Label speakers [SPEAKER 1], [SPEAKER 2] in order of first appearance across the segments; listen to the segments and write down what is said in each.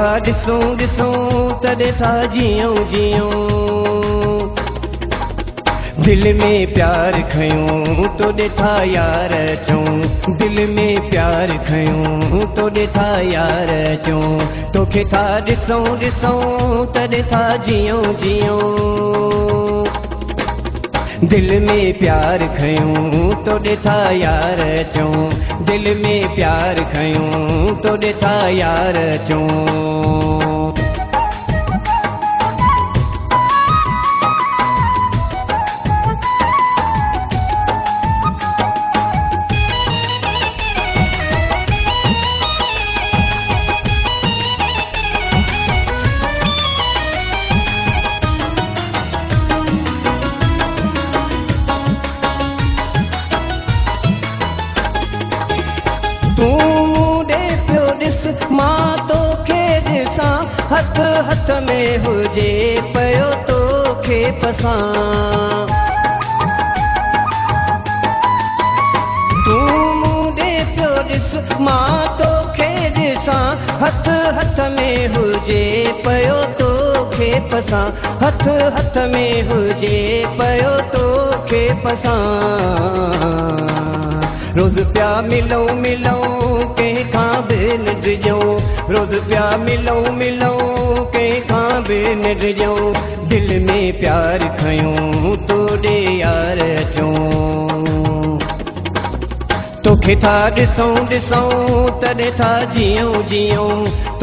[SPEAKER 1] ॾिसूं ॾिसूं तॾहिं था जियूं जियूं दिल में प्यार खयूं तो ॾिठा यार अचूं दिल में प्यार खयूं तो ॾिठा यार अचूं तोखे था ॾिसूं ॾिसूं तॾहिं था जियूं जियूं दिल में प्यार खयूं तो ॾिठा यार अचूं दिल में प्यार खयूं तो ॾिठा यार अचूं हथ हथ में हुजे पयो तोखे पसां तूं मूं ॾे पियो ॾिस मां तोखे ॾिसां हथ हथ में हुजे पयो तोखे पसां हथ हथ में हुजे पयो तोखे पसां रोज़ पिया मिलूं मिलूं कंहिंखां बि न ॾिजऊं रोज़ पिया मिलूं मिलूं कंहिंखां बि न ॾिजऊं दिल में प्यार खयूं तो ॾे यार अचूं तोखे था ॾिसूं ॾिसूं तॾहिं था जियूं जियूं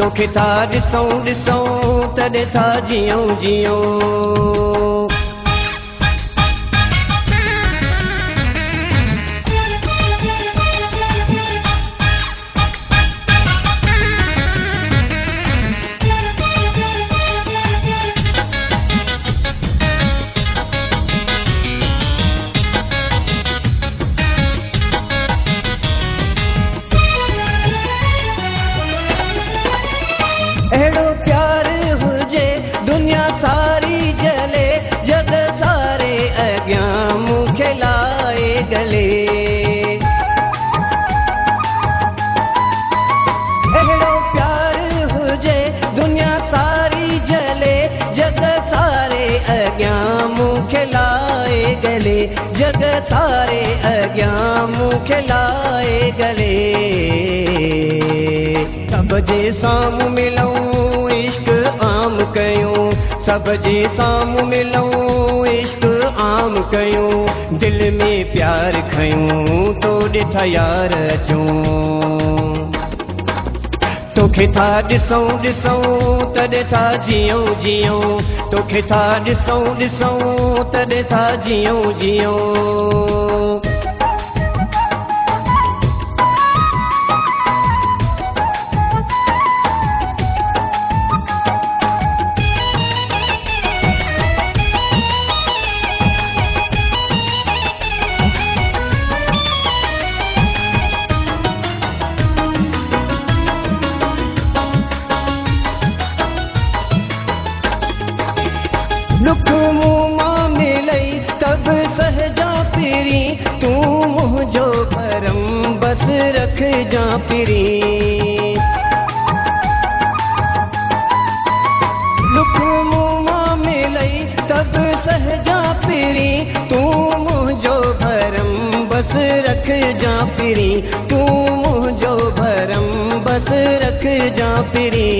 [SPEAKER 1] तोखे था ॾिसूं ॾिसूं तॾहिं था जियूं जियूं अहिड़ो प्यार हुजे दुनिया सारी जले जग सारे अॻियां मूंखे लाए गले अहिड़ो प्यार हुजे दुनिया सारी जले जग सारे अॻियां मूंखे लाए गले जग सारे अॻियां मूंखे लाए गले सब जे साम्हूं मिलूं इश्क आम कयूं सब जे साम्हूं मिलूं इश्क आम कयूं दिल में प्यार खयूं तो ॾिठा यार अचूं तोखे था ॾिसूं ॾिसूं तॾहिं था जियूं जियूं तोखे था ॾिसूं ॾिसूं तॾहिं था जियूं जियूं दुख मूं मां मिलई तब सहजा पिरी तूं मुंहिंजो भरम बस रखजा पिरी दुख मूं मां मिलई तब सहजा पिरी तूं मुंहिंजो भरम बस रखजा पिरी तूं मुंहिंजो भरम बस रखजा पिरी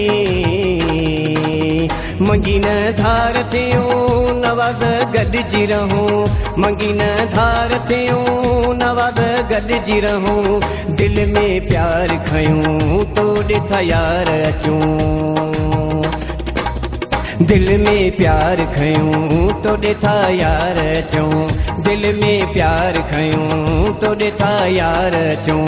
[SPEAKER 1] मंगी न धार थियूं नवाज़ गॾिजी रहूं मंगी न धार थियूं नवाज़ गॾिजी रहूं दिल में प्यार खयूं तो ॾिठा यार अचूं दिल में प्यार खयूं तो ॾिठा यार अचूं दिल में प्यार खयूं तो ॾिठा यार अचूं